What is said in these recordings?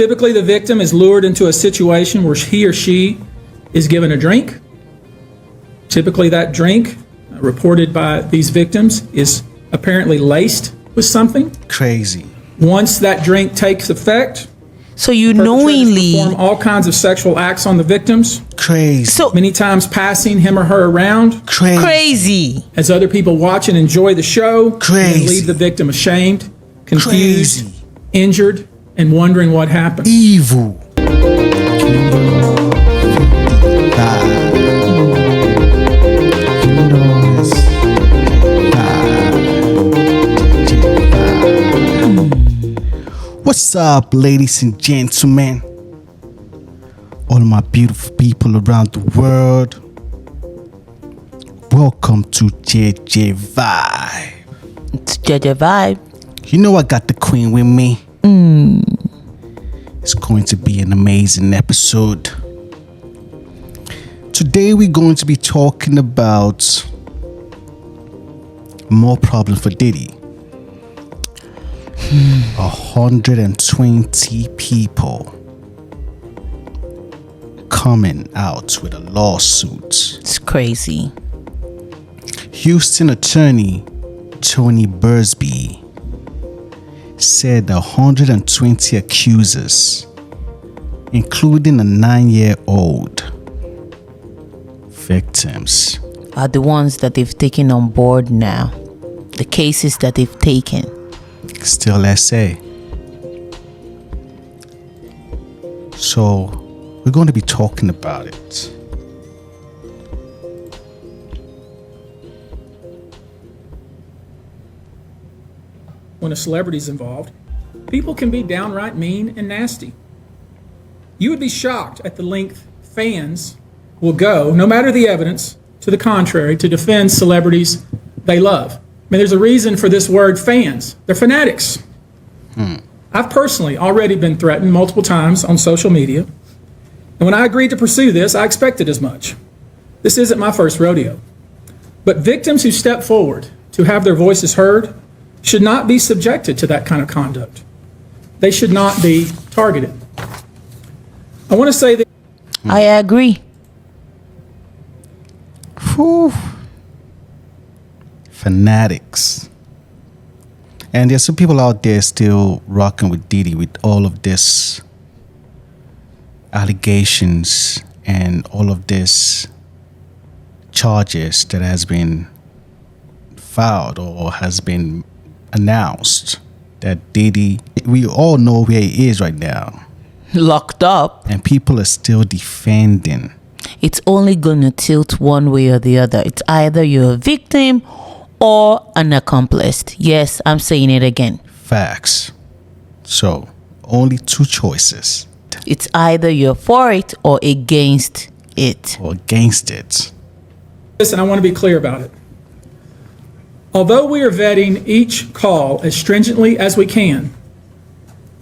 Typically, the victim is lured into a situation where he or she is given a drink. Typically, that drink, reported by these victims, is apparently laced with something. Crazy. Once that drink takes effect, so you perpetrators knowingly perform all kinds of sexual acts on the victims. Crazy. So Many times passing him or her around crazy. as other people watch and enjoy the show. Crazy. And leave the victim ashamed, confused, Crazy. injured, and wondering what happened. Evil. What's up, ladies and gentlemen? All my beautiful people around the world. Welcome to JEJE Vibe. It's JEJE Vibe. You know I got the queen with me. It's going to be an amazing episode. Today we're going to be talking about more problem for Diddy. 120 people coming out with a lawsuit. It's crazy. Houston attorney Tony Buzbee said 120 accusers, including a 9-year-old victims, Are the ones that they've taken on board now. The cases that they've taken. still SA. So we're going to be talking about it. When a celebrity is involved, people can be downright mean and nasty. You would be shocked at the length fans will go, no matter the evidence to the contrary, to defend celebrities they love. I mean, there's a reason for this word fans. They're fanatics. I've personally already been threatened multiple times on social media. And when I agreed to pursue this, I expected as much. This isn't my first rodeo. But victims who step forward to have their voices heard should not be subjected to that kind of conduct. They should not be targeted. I want to say that I agree. Whew. Fanatics. And there's some people out there still rocking with Diddy with all of this allegations and all of this charges that has been filed or has been announced that Diddy, we all know where he is right now. Locked up. And people are still defending. It's only gonna tilt one way or the other. It's either you're a victim or an accomplice. Yes, I'm saying it again. Facts. So, only two choices. It's either you're for it or against it. Or against it. this, and I want to be clear about it. Although we are vetting each call as stringently as we can,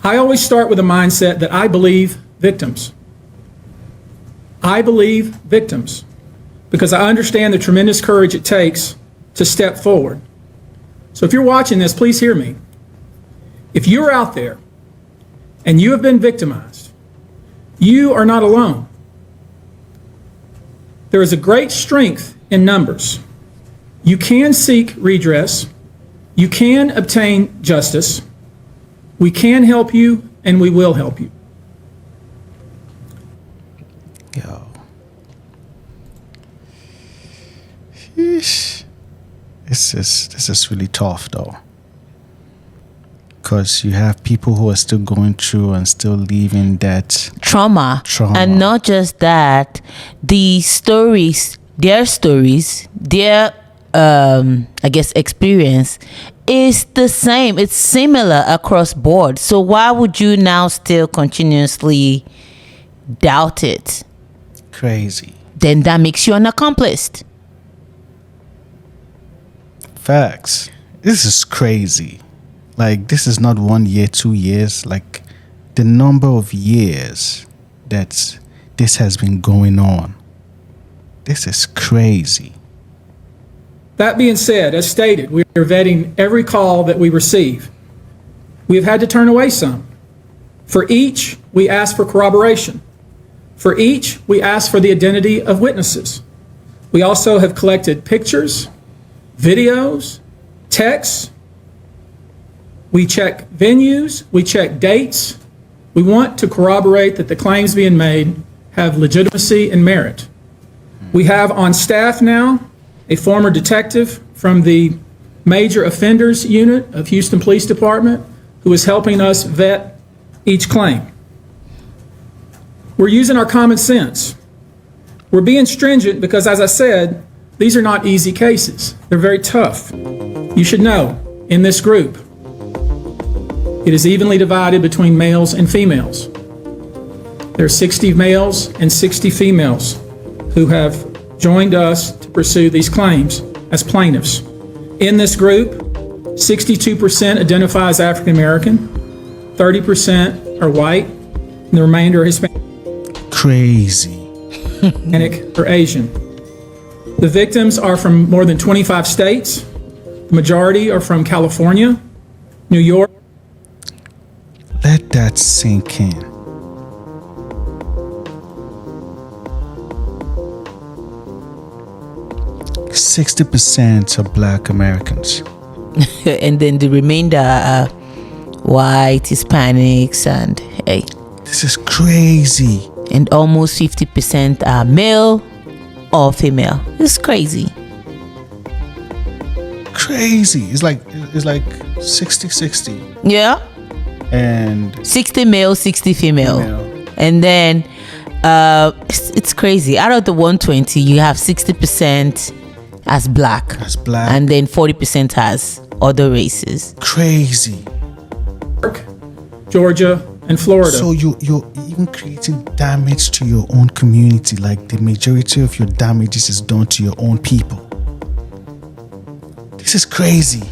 I always start with a mindset that I believe victims. I believe victims because I understand the tremendous courage it takes to step forward. So if you're watching this, please hear me. If you're out there and you have been victimized, you are not alone. There is a great strength in numbers. You can seek redress. You can obtain justice. We can help you, and we will help you. Yo. Sheesh. This is really tough though. Because you have people who are still going through and still living that trauma. And not just that, the stories, their I guess experience is the same. It's similar across board. So why would you now still continuously doubt it? crazy. Then that makes you an accomplice. Facts. This is crazy. Like, this is not 1 year, 2 years. Like, the number of years that this has been going on. This is crazy. That being said, as stated, we are vetting every call that we receive. We have had to turn away some. For each, we ask for corroboration. For each, we ask for the identity of witnesses. We also have collected pictures, videos, texts. We check venues, we check dates. We want to corroborate that the claims being made have legitimacy and merit. We have on staff now a former detective from the Major Offenders Unit of Houston Police Department who is helping us vet each claim. We're using our common sense. We're being stringent because, as I said, these are not easy cases. They're very tough. You should know, in this group, it is evenly divided between males and females. There are 60 males and 60 females who have joined us to pursue these claims as plaintiffs. In this group, 62% identify as African American, 30% are white, and the remainder are Hispanic. Crazy. Or Asian. The victims are from more than 25 states. The majority are from California, New York. Let that sink in. %60 are Black Americans. And then the remainder are white, Hispanics, and hey. This is crazy. And almost 50% are male or female. It's crazy. Crazy. It's like 60-60. Yeah. And 60 male, 60 female. Female. And then it's crazy. Out of the 120, you have 60% as black. As black. And then 40% as other races. Crazy. Georgia, and Florida. So you're even creating damage to your own community. Like the majority of your damages is done to your own people. This is crazy.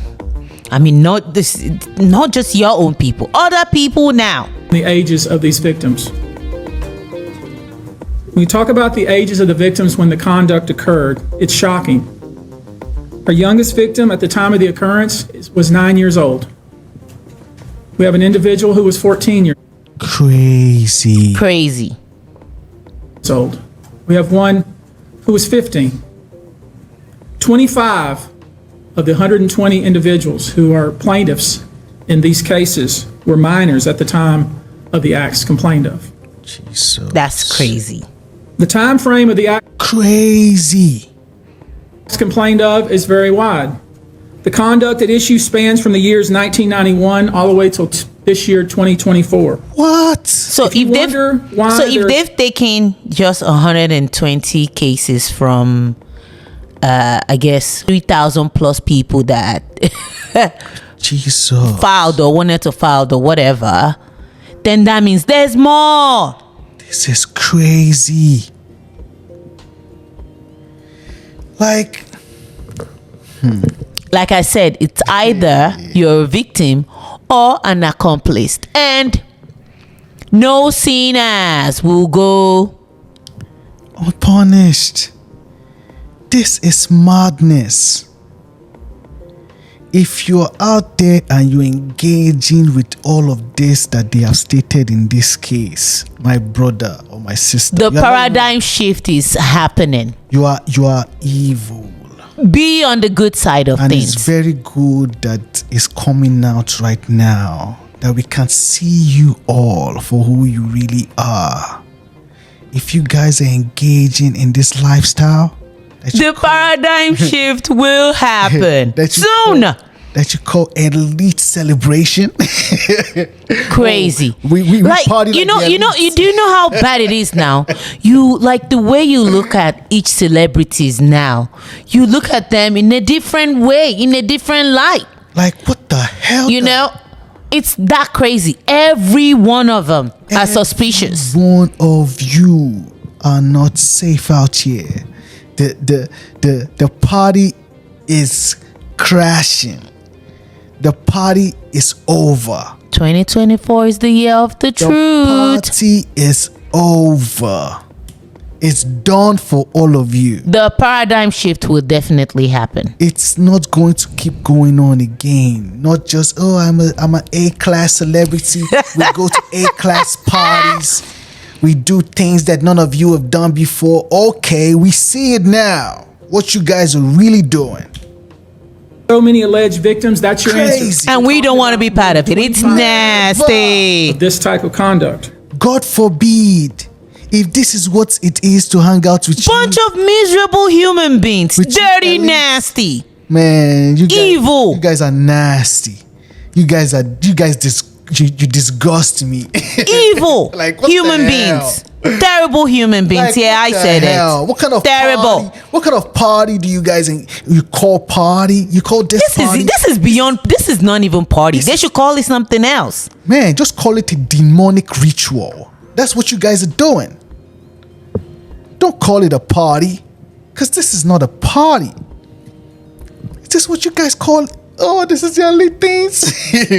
I mean, not just your own people, other people now. The ages of these victims. When you talk about the ages of the victims when the conduct occurred, it's shocking. Our youngest victim at the time of the occurrence was 9 years old. We have an individual who was 14 years Crazy. old. We have one who was 15. 25 of the 120 individuals who are plaintiffs in these cases were minors at the time of the acts complained of. Jesus. That's crazy. The time frame of the acts Crazy. complained of is very wide. The conduct at issue spans from the years 1991 all the way till this year, 2024. What? So you wonder why they've taken just 120 cases from I guess 3,000 plus people that Jesus. filed or wanted to file or whatever, then that means there's more. This is crazy. Like I said, it's either you're a victim or an accomplice, and no sinners will go unpunished. This is madness. If you're out there and you're engaging with all of this that they have stated in this case, my brother or my sister, the paradigm shift is happening. You are evil. Be on the good side of and things. It's very good that it's coming out right now, that we can see you all for who you really are. If you guys are engaging in this lifestyle, the paradigm shift will happen soon. That you call elite celebration. Crazy. We party you know do you know how bad it is now? You like the way you look at each celebrities now. You look at them in a different way, in a different light. Like what the hell? You know, it's that crazy. Every one of them are suspicious. One of you are not safe out here. The party is crashing. The party is over. 2024 is the year of the truth. The party is over. It's done for all of you. The paradigm shift will definitely happen. It's not going to keep going on again. Not just, oh, I'm an A-class celebrity. We go to A-class parties. We do things that none of you have done before. Okay, we see it now. What you guys are really doing. So many alleged victims, that's your answer. Crazy. And we don't want to be part of it. It's nasty. This type of conduct. God forbid. If this is what it is to hang out with Bunch you. of miserable human beings. With you, Dirty, Ellie. nasty. Man, you guys, Evil. You guys are nasty. You disgust me. Evil Like, what human the hell? beings. Terrible human beings. Like, Yeah, what I the said hell? it. What kind of Terrible. Party? What kind of party do you guys you call party? You call this party? This is beyond. This is not even party. They should call it something else. Man, just call it a demonic ritual. That's what you guys are doing. Don't call it a party, because this is not a party. Is this what you guys call? Oh, this is the only things.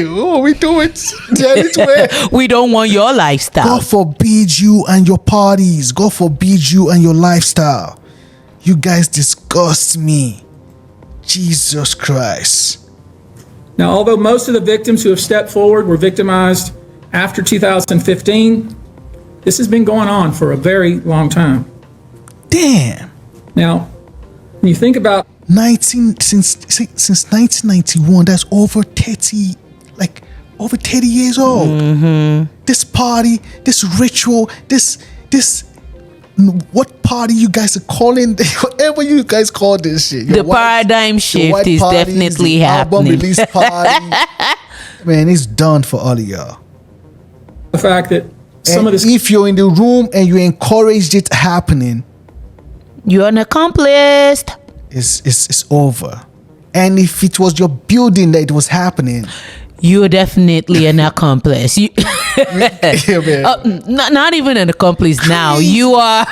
Oh, we do it. We don't want your lifestyle. God forbid you and your parties. God forbid you and your lifestyle. You guys disgust me. Jesus Christ. Now, although most of the victims who have stepped forward were victimized after 2015, this has been going on for a very long time. Damn. Now, when you think about Since 1991, that's over 30 years old. This party, this ritual, this what party you guys are calling, whatever you guys call this shit. The paradigm shift is definitely album happening. release party. Man, it's done for all of y'all. the fact that some And of this, if you're in the room and you encouraged it happening, You're an accomplice. it's over. And if it was your building that it was happening, You're definitely an accomplice. You, yeah, man. not even an accomplice now. Crazy. You are.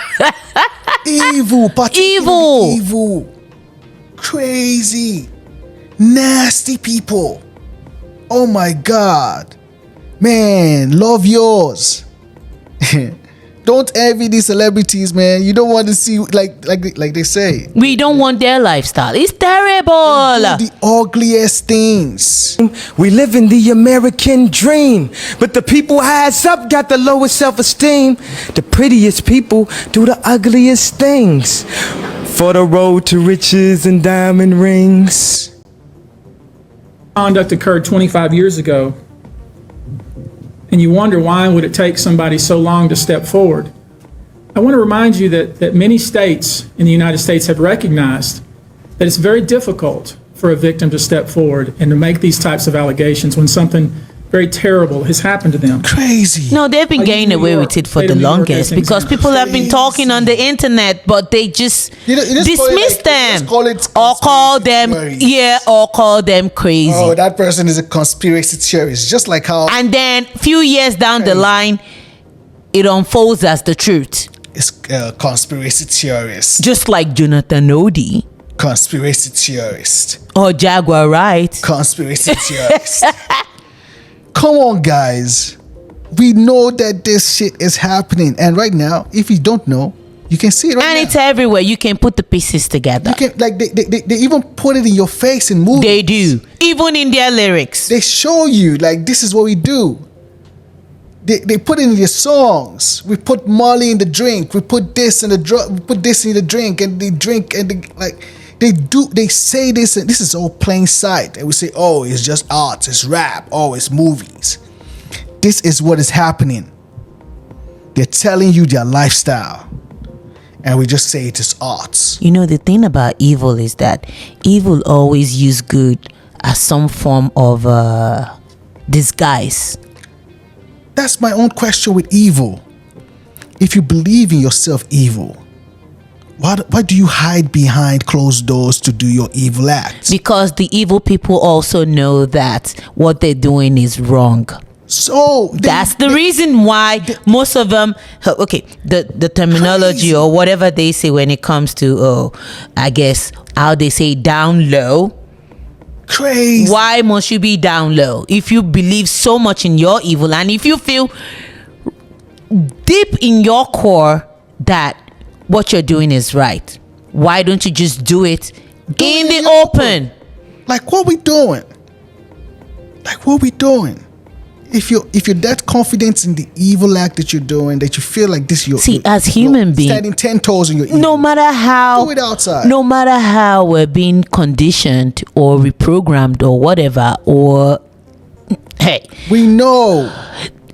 Evil, particularly Evil. evil, crazy, nasty people. Oh my God, man, love yours. Don't envy these celebrities, man. You don't want to see like they say. We don't want their lifestyle. It's terrible. Do the ugliest things. We live in the American dream, but the people highest up got the lowest self-esteem. The prettiest people do the ugliest things for the road to riches and diamond rings. conduct occurred 25 years ago, and you wonder why would it take somebody so long to step forward, I want to remind you that many states in the United States have recognized that it's very difficult for a victim to step forward and to make these types of allegations when something very terrible has happened to them. Crazy. No, they've been I getting use New away York, with it for state the of New York longest as an because example. people have been talking on the internet, but they just You just call it dismiss like- them just call it or call them conspiracy or call them crazy. Oh, that person is a conspiracy theorist, just like how And then few years down the line, it unfolds as the truth. it's conspiracy theorist. Just like Jonathan Odie Conspiracy theorist. or Jaguar Wright. Conspiracy theorist. Come on, guys. We know that this shit is happening. And right now, if you don't know, you can see it right And now. it's everywhere. You can put the pieces together. You can, like, they even put it in your face in movies. They do. Even in their lyrics. They show you, like, this is what we do. They put it in your songs. We put Molly in the drink. We put this in the we put this in the drink, and they drink, and they say this, and this is all plain sight. And we say, oh, it's just art, it's rap, oh, it's movies. This is what is happening. They're telling you their lifestyle, and we just say it is art. You know, the thing about evil is that evil always use good as some form of disguise. That's my own question with evil. If you believe in yourself evil, why do you hide behind closed doors to do your evil acts? Because the evil people also know that what they're doing is wrong. So That's the reason why most of them, okay, the terminology Crazy. or whatever they say when it comes to, I guess, how they say down low. crazy. Why must you be down low? If you believe so much in your evil and if you feel deep in your core that what you're doing is right. Why don't you just do it in the open? Like, what we doing? If you're that confident in the evil act that you're doing, that you feel like this, as human beings, standing 10 toes in your evil. no matter how, do it outside. No matter how we're being conditioned or reprogrammed or whatever, or hey, we know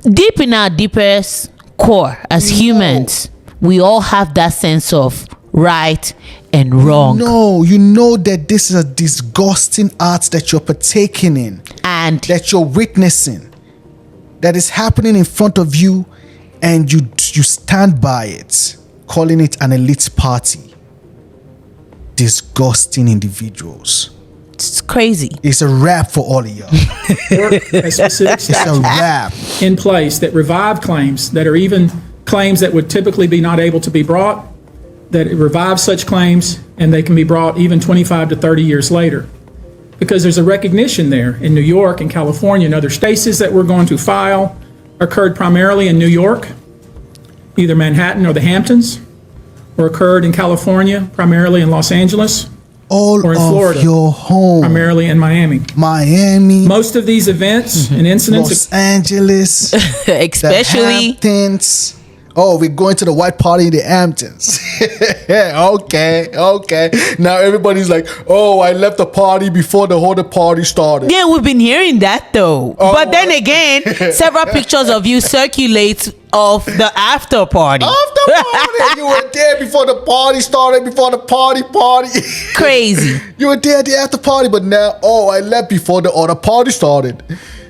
deep in our deepest core as humans, we all have that sense of right and wrong. No, you know that this is a disgusting art that you're partaking in, and that you're witnessing, that is happening in front of you, and you stand by it, calling it an elite party. Disgusting individuals. it's crazy. It's a wrap for all of y'all. Or a specific It's a statute wrap. in place that revive claims that are even claims that would typically be not able to be brought, that it revives such claims and they can be brought even 25 to 30 years later. Because there's a recognition there in New York and California and other states that we're going to file occurred primarily in New York, either Manhattan or the Hamptons, or occurred in California, primarily in Los Angeles, All or in of Florida, your home. primarily in Miami. Miami, Most of these events and incidents, Los Angeles, the Especially Hamptons. Oh, we're going to the white party in the Hamptons. Okay. Now everybody's like, oh, I left the party before the whole party started. yeah, we've been hearing that though. But then again, several pictures of you circulate of the after party. After party, you were there before the party started, before the party. Crazy. You were there at the after party, but now, oh, I left before the other party started.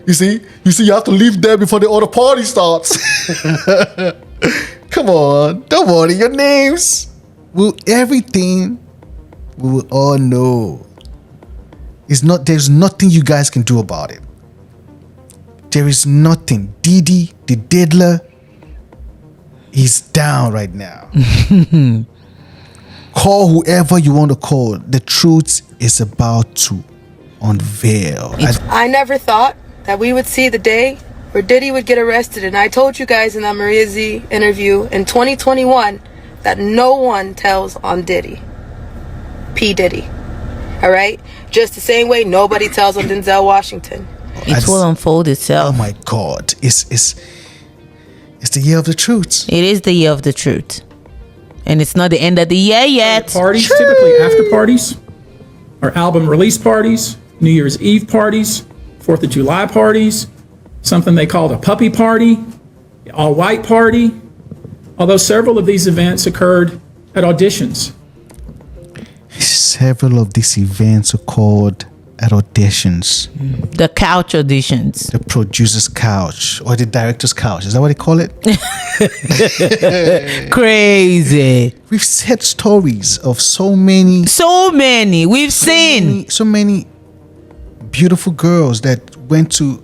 You see, you have to leave there before the other party starts. Come on, don't worry, your names. Everything we will all know. There's nothing you guys can do about it. There is nothing. Diddy, the diddler, he's down right now. Call whoever you want to call. The truth is about to unveil. I never thought that we would see the day where Diddy would get arrested, and I told you guys in that Maria Z interview in 2021 that no one tells on Diddy. P. Diddy. All right? Just the same way nobody tells on Denzel Washington. It will unfold itself. Oh my God. It's the year of the truth. It is the year of the truth. And it's not the end of the year yet. parties, typically after parties, or album release parties, New Year's Eve parties, 4th of July parties, something they called a puppy party, all-white party, although several of these events occurred at auditions. Several of these events occurred at auditions. The couch auditions. The producer's couch or the director's couch. Is that what they call it? Crazy. We've heard stories of so many. We've seen. So many beautiful girls that went to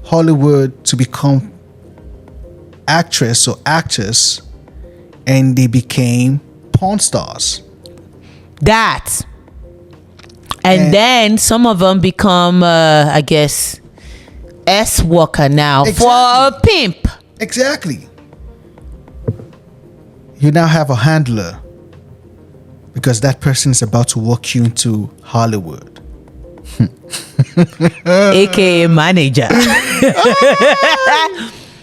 Hollywood to become actress or actors, and they became porn stars. That. And then some of them become, I guess, worker now for a pimp. Exactly. You now have a handler because that person is about to walk you into Hollywood. AKA manager.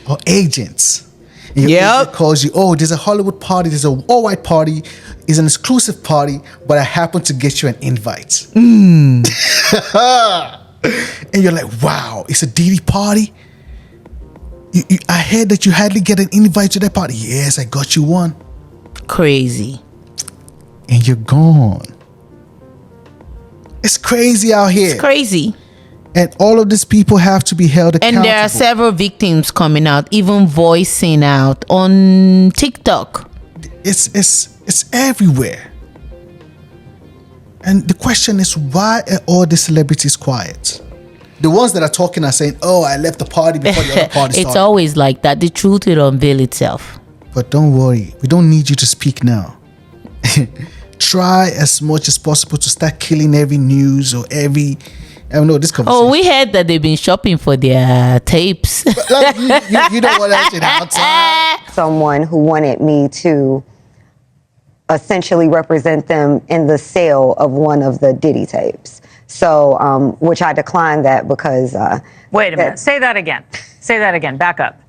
Or agents. Your Yep. agent calls you, oh, there's a Hollywood party, there's an all-white party, it's an exclusive party, but I happen to get you an invite. And you're like, wow, it's a Diddy party? I heard that you hardly get an invite to that party. Yes, I got you one. Crazy. And you're gone. It's crazy out here. It's crazy. And all of these people have to be held accountable. And there are several victims coming out, even voicing out on TikTok. It's everywhere. And the question is, why are all the celebrities quiet? The ones that are talking are saying, oh, I left the party before the other party started. It's always like that. The truth will unveil itself. But don't worry, we don't need you to speak now. Try as much as possible to start killing every news or every... I don't know, this conversation. Oh, we heard that they've been shopping for their tapes. But like, you don't want that shit outside. Someone who wanted me to essentially represent them in the sale of one of the Diddy tapes. So, which I declined that because. Wait a minute. Say that again. Say that again. Back up.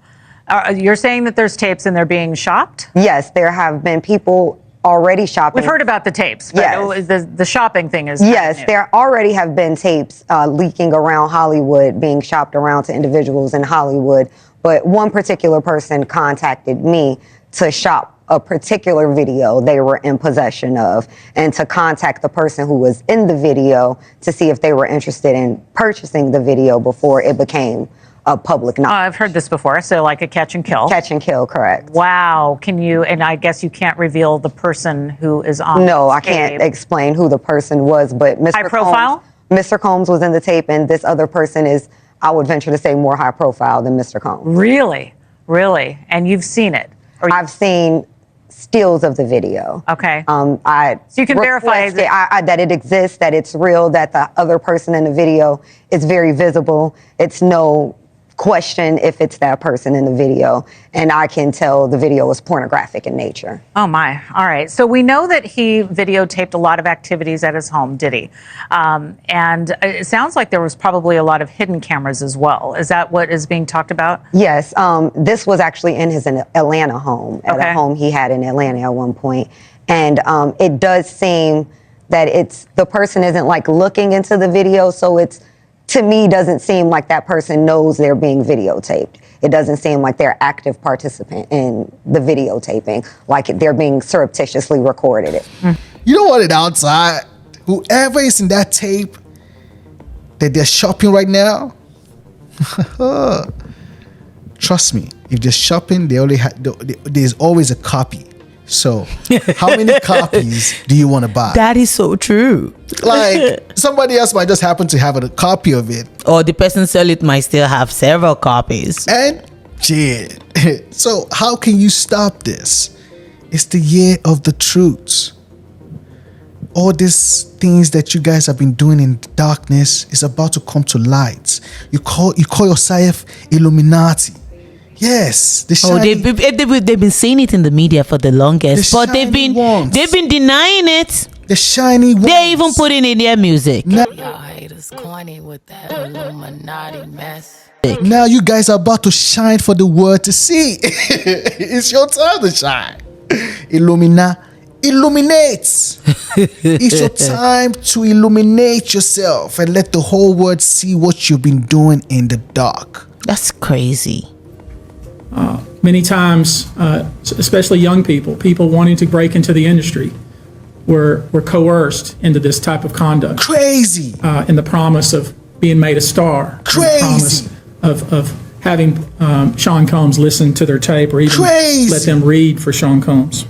You're saying that there's tapes and they're being shopped? Yes, there have been people already shopping. We've heard about the tapes, but yes. The shopping thing is yes, there already have been tapes leaking around Hollywood, being shopped around to individuals in Hollywood. But one particular person contacted me to shop a particular video they were in possession of, and to contact the person who was in the video to see if they were interested in purchasing the video before it became a public knowledge. I've heard this before. So like a catch and kill. Catch and kill, correct. Wow. Can you, and I guess you can't reveal the person who is on No, I can't explain who the person was, but Mr. High profile? Mr. Combs was in the tape, and this other person is, I would venture to say, more high profile than Mr. Combs. Really? Really? And you've seen it? I've seen stills of the video. Okay. So you can verify that it exists, that it's real, that the other person in the video is very visible. It's no question if it's that person in the video, and I can tell the video is pornographic in nature. Oh my. All right. So we know that he videotaped a lot of activities at his home, Diddy. And it sounds like there was probably a lot of hidden cameras as well. Is that what is being talked about? Yes. This was actually in his Atlanta home, at a home he had in Atlanta at one point. And it does seem that the person isn't like looking into the video, so it's, to me, doesn't seem like that person knows they're being videotaped. It doesn't seem like they're active participant in the videotaping, like they're being surreptitiously recorded. You know what? Outside, whoever is in that tape that they're shopping right now, trust me, if they're shopping, there's always a copy. So, how many copies do you want to buy? That is so true. Like, somebody else might just happen to have a copy of it. Or the person selling it might still have several copies. And, shit. So, how can you stop this? It's the year of the truth. All these things that you guys have been doing in the darkness is about to come to light. You call yourself Illuminati. Yes, the shiny, they've been saying it in the media for the longest, but they've been denying it. The shiny ones. They're even putting it in their music. Y'all haters corny with that Illuminati mess. Now you guys are about to shine for the world to see. It's your time to shine. Illuminate. It's your time to illuminate yourself and let the whole world see what you've been doing in the dark. That's crazy. Many times, especially young people wanting to break into the industry, were coerced into this type of conduct. Crazy. In the promise of being made a star. Crazy. In the promise of having Sean Combs listen to their tape or even let them read for Sean Combs.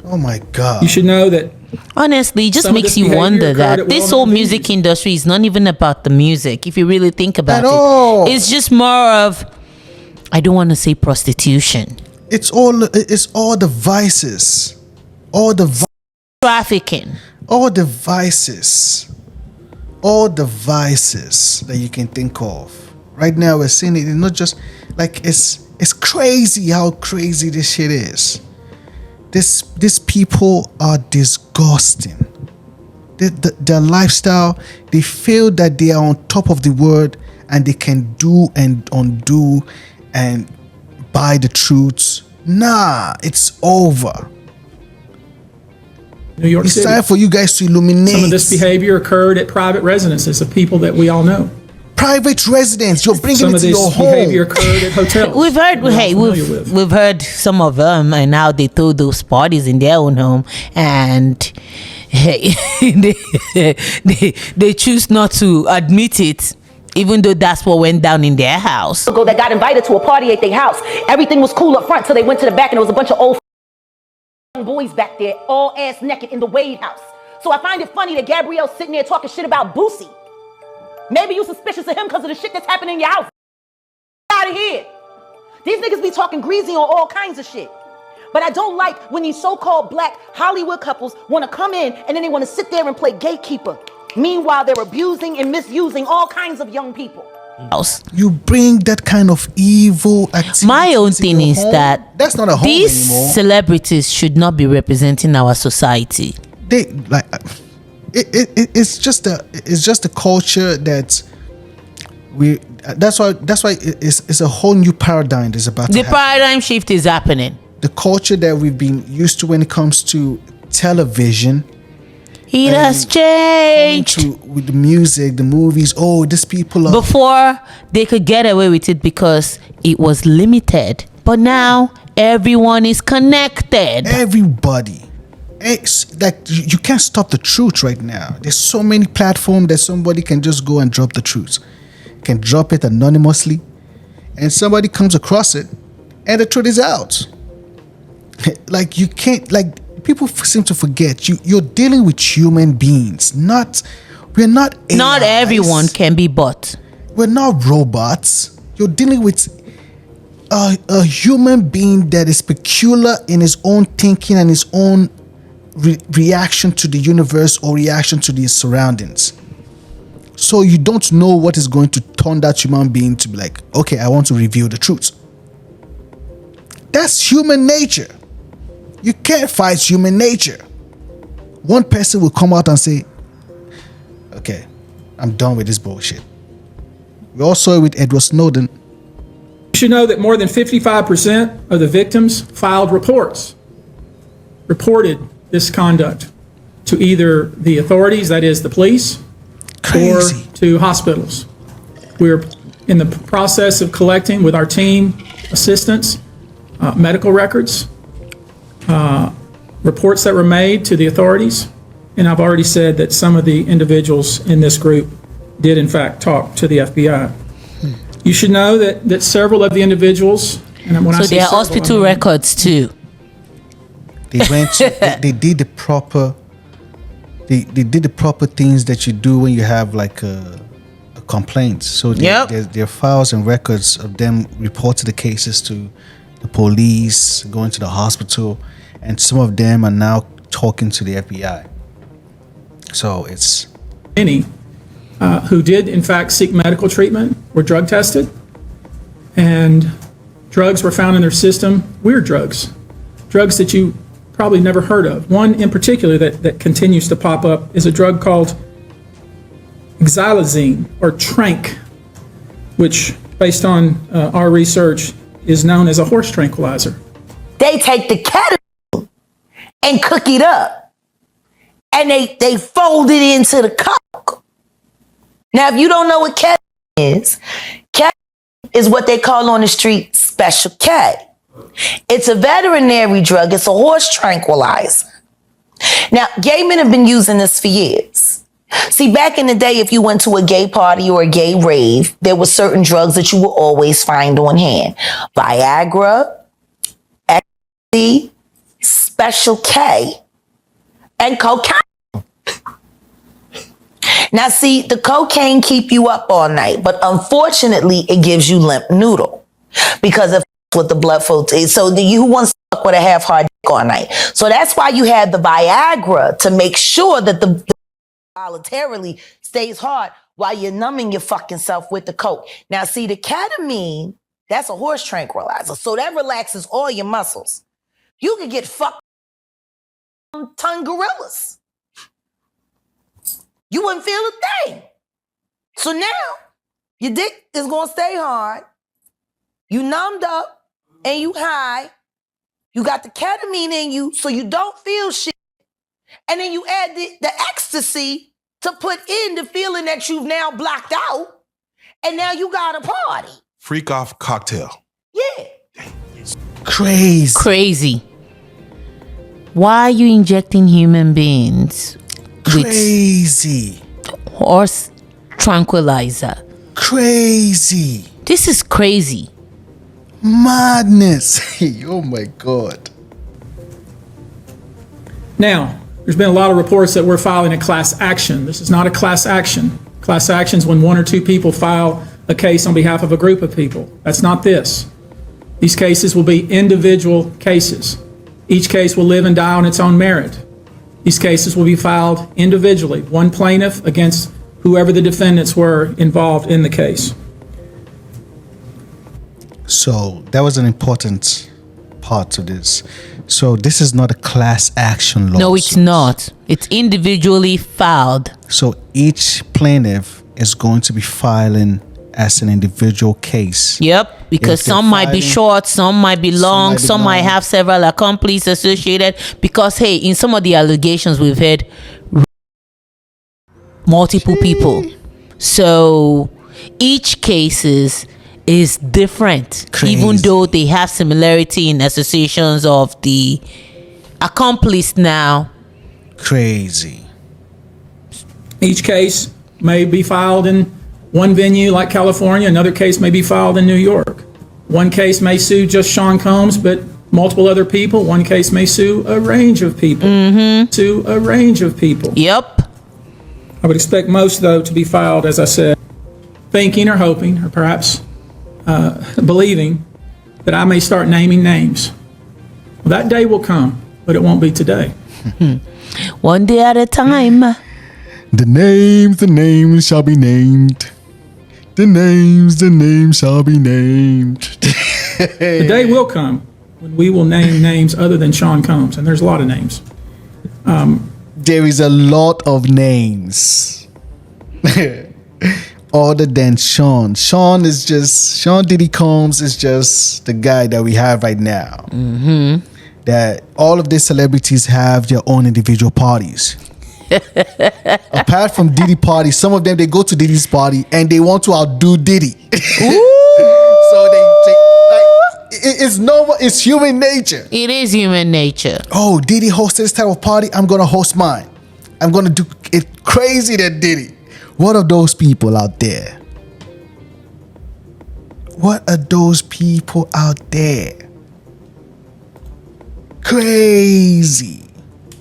Oh my God. You should know that. Honestly, it just makes you wonder that this whole music industry is not even about the music, if you really think about it. It's just more of, I don't want to say prostitution. It's all the vices. All the trafficking. All the vices. All the vices that you can think of. Right now we're seeing it. It's not just like it's crazy how crazy this shit is. These people are disgusting. Their lifestyle, they feel that they are on top of the world and they can do and undo and buy the truths. Nah, it's over. New York City. It's time for you guys to illuminate. Some of this behavior occurred at private residences of people that we all know. Private residence, you're bringing it to your home. Some of this behavior occurred at hotels. We've heard some of them, and now they throw those parties in their own home, and hey, they choose not to admit it, even though that's what went down in their house. That got invited to a party at their house. Everything was cool up front till they went to the back, and there was a bunch of old boys back there, all ass naked in the Wade house. So I find it funny that Gabrielle's sitting there talking shit about Buzbee. Maybe you suspicious of him because of the shit that's happening in your house. Out of here. These niggas be talking greasy on all kinds of shit. But I don't like when these so-called black Hollywood couples want to come in and then they want to sit there and play gatekeeper. Meanwhile, they're abusing and misusing all kinds of young people. house. You bring that kind of evil activity. My own thing is home. that That's not a home these anymore. celebrities should not be representing our society. They like it's just a culture that we. That's why it's a whole new paradigm that's about The to happen. paradigm shift is happening. The culture that we've been used to when it comes to television. It has changed. With the music, the movies. Oh, these people are. Before, they could get away with it because it was limited. But now, everyone is connected. Everybody. It's like you can't stop the truth right now. There's so many platforms that somebody can just go and drop the truth. Can drop it anonymously. And somebody comes across it. And the truth is out. Like you can't, like, people seem to forget you're dealing with human beings. We're not AIs. Not everyone can be bought. We're not robots. You're dealing with a human being that is peculiar in his own thinking and his own reaction to the universe or reaction to the surroundings. So you don't know what is going to turn that human being to be like, okay, I want to reveal the truth. That's human nature. You can't fight human nature. One person will come out and say, okay, I'm done with this bullshit. We all saw it with Edward Snowden. You should know that more than 55% of the victims filed reports, reported this conduct to either the authorities, that is the police, Crazy. or to hospitals. We're in the process of collecting with our team assistants, medical records, reports that were made to the authorities. And I've already said that some of the individuals in this group did in fact talk to the FBI. You should know that several of the individuals, and when I So say there are several, I hospital mean records too. They went to, they did the proper they did the proper things that you do when you have like a complaint. So there are files and records of them reporting the cases to the police, going to the hospital, and some of them are now talking to the FBI. So it's many who did in fact seek medical treatment were drug tested, and drugs were found in their system, weird drugs that you probably never heard of. One in particular that continues to pop up is a drug called xylazine or trank, which based on our research is known as a horse tranquilizer. They take the ketamine and cook it up, and they fold it into the coke. Now, if you don't know what ketamine is what they call on the street Special K. It's a veterinary drug. It's a horse tranquilizer. Now, gay men have been using this for years. See, back in the day, if you went to a gay party or a gay rave, there were certain drugs that you would always find on hand. Viagra, ecstasy, Special K, and cocaine. Now, see, the cocaine keep you up all night, but unfortunately, it gives you limp noodle because of what the blood flow is. So you wants to fuck with a half-hard dick all night. So that's why you have the Viagra, to make sure that the voluntarily stays hard while you're numbing your fucking self with the coke. Now, see, the ketamine, that's a horse tranquilizer. So that relaxes all your muscles. You could get fucked ton gorillas. You wouldn't feel a thing. So now, your dick is going to stay hard. You numbed up and you high. You got the ketamine in you so you don't feel shit. And then you add the ecstasy to put in the feeling that you've now blocked out. And now you got a party. Freak off cocktail. Yeah. crazy. Why are you injecting human beings Crazy. with horse tranquilizer? Crazy. This is crazy. Madness. Oh my God. Now, there's been a lot of reports that we're filing a class action. This is not a class action. Class action is when one or two people file a case on behalf of a group of people. That's not this. These cases will be individual cases. Each case will live and die on its own merit. These cases will be filed individually, one plaintiff against whoever the defendants were involved in the case. So that was an important part to this. So this is not a class action lawsuit. No, it's not. It's individually filed. So each plaintiff is going to be filing as an individual case. Yep, because If they're some might be filing- short, some might be long, some might have several accomplices associated. Because, hey, in some of the allegations we've heard multiple people. So each case is different, Crazy. even though they have similarity in associations of the accomplice now. Crazy. Each case may be filed in one venue like California, another case may be filed in New York. One case may sue just Sean Combs, but multiple other people. One case may sue a range of people. Sue a range of people. Yep. I would expect most, though, to be filed, as I said, thinking or hoping or perhaps believing that I may start naming names. Well, that day will come, but it won't be today. One day at a time. The names shall be named. The names shall be named. The day will come when we will name names other than Sean Combs, and there's a lot of names. There is a lot of names. Other than Sean. Sean Diddy Combs is just the guy that we have right now. That all of these celebrities have their own individual parties. Apart from Diddy party, some of them, they go to Diddy's party and they want to outdo Diddy. So it's normal, it's human nature. It is human nature. Oh, Diddy hosted this type of party, I'm gonna host mine. I'm gonna do it crazy than Diddy. What are those people out there? What are those people out there? Crazy.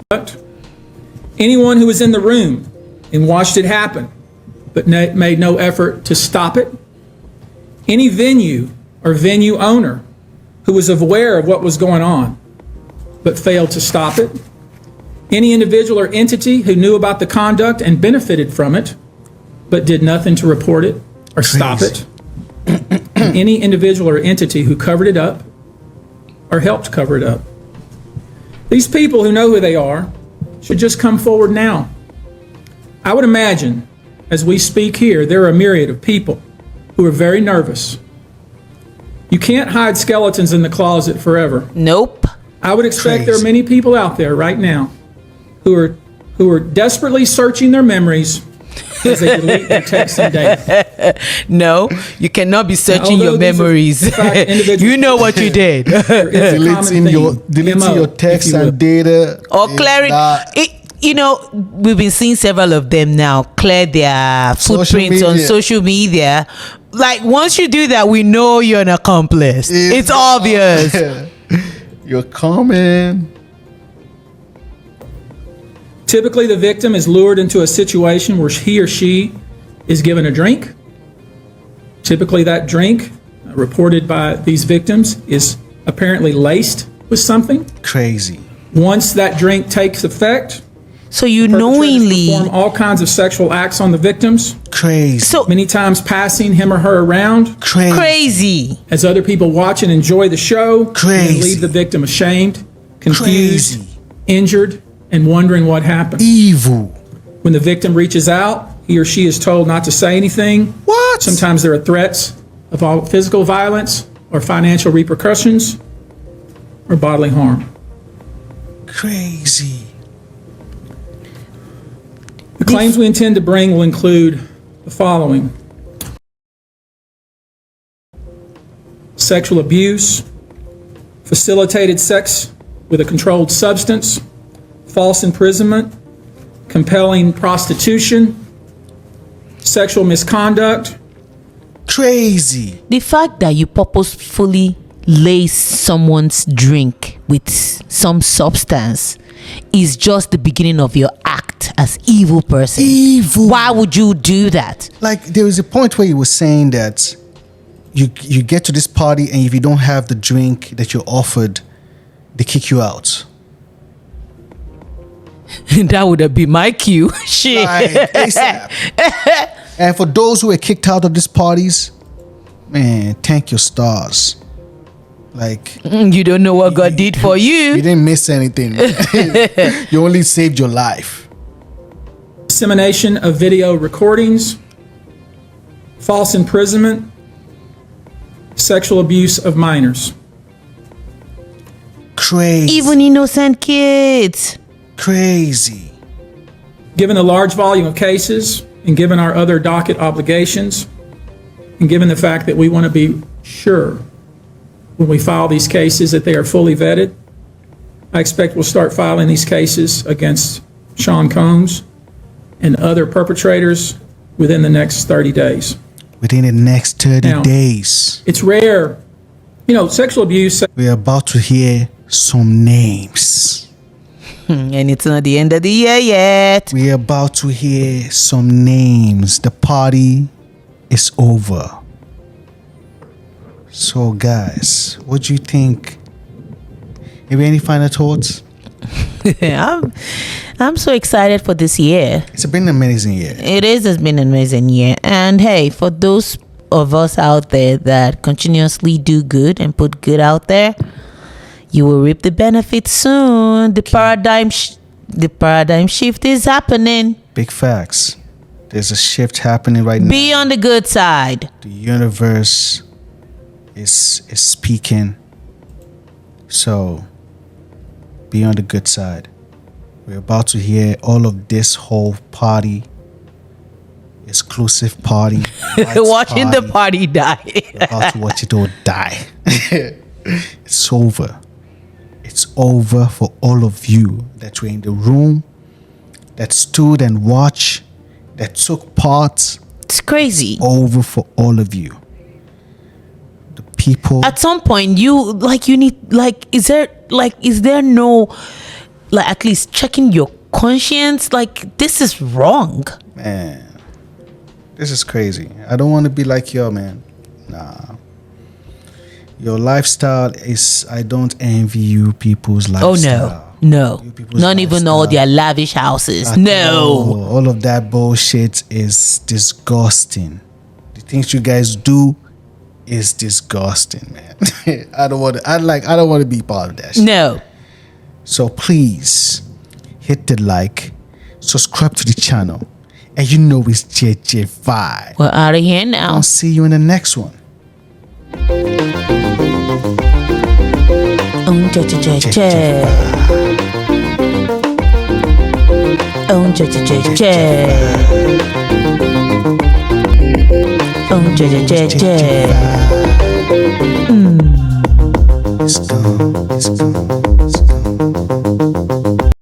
But anyone who was in the room and watched it happen, but made no effort to stop it, any venue or venue owner who was aware of what was going on, but failed to stop it, any individual or entity who knew about the conduct and benefited from it, but did nothing to report it or stop it, any individual or entity who covered it up or helped cover it up. These people who know who they are should just come forward now. I would imagine, as we speak here, there are a myriad of people who are very nervous. You can't hide skeletons in the closet forever. Nope. I would expect there are Crazy. many people out there right now who are desperately searching their memories as they delete their texts and data. No, you cannot be searching Although your these are, memories. in fact, individual- You know what you did. It's a common theme, Deleting MO, your text if you will. and data. Or is clearing not- you know, we've been seeing several of them now clear their Social footprints on media. social media. Like, once you do that, we know you're an accomplice. It's obvious. You're coming. Typically, the victim is lured into a situation where he or she is given a drink. Typically, that drink, reported by these victims, is apparently laced with something. Crazy. Once that drink takes effect, So you perpetrators knowingly. perform all kinds of sexual acts on the victims, Crazy. So many times passing him or her around crazy. crazy. as other people watch and enjoy the show, Crazy. and leave the victim ashamed, confused, Crazy. injured, and wondering what happened. Evil. When the victim reaches out, he or she is told not to say anything. What? Sometimes there are threats of all physical violence or financial repercussions or bodily harm. Crazy. The claims we intend to bring will include the following: sexual abuse, facilitated sex with a controlled substance, false imprisonment, compelling prostitution, sexual misconduct. Crazy. The fact that you purposefully lace someone's drink with some substance is just the beginning of your act as evil person. Evil. Why would you do that? Like, there was a point where he was saying that you get to this party and if you don't have the drink that you're offered, they kick you out. That would have been my cue. Shit. Like, ASAP. And for those who were kicked out of these parties, Man, thank your stars. Like, You don't know what God did for you you. didn't miss anything. You only saved your life. Dissemination of video recordings, false imprisonment, sexual abuse of minors. Crazy. Even innocent kids. Crazy. Given the large volume of cases and given our other docket obligations, and given the fact that we want to be sure when we file these cases that they are fully vetted, I expect we'll start filing these cases against Sean Combs and other perpetrators within the next 30 days. Within the next 30 Now, days, It's rare. You know, sexual abuse, we're about to hear some names. And it's not the end of the year yet. We're about to hear some names. The party is over. So, guys, what do you think? Have any final thoughts? I'm so excited for this year. It's been an amazing year. Has been an amazing year. And hey, for those of us out there that continuously do good and put good out there, you will reap the benefits soon. The paradigm shift is happening. Big facts. There's a shift happening right now. Be on the good side. The universe is speaking. So be on the good side. We're about to hear all of this whole party, exclusive party. Watching the party die. We're about to watch it all die. It's over. It's over for all of you that were in the room, that stood and watched, that took part. It's crazy. Over for all of you. The people. At some point, is there no, like, at least checking your conscience? Like, this is wrong. Man, this is crazy. I don't want to be like yo, man. Nah. Your lifestyle is, I don't envy you people's lifestyle. Oh, no. Not even all their lavish houses. No. All of that bullshit is disgusting. The things you guys do is disgusting, man. I don't want to be part of that shit. No. So please hit the like, subscribe to the channel, and you know it's JEJE Vibe. We're out of here now. I'll see you in the next one. JEJE. JEJE.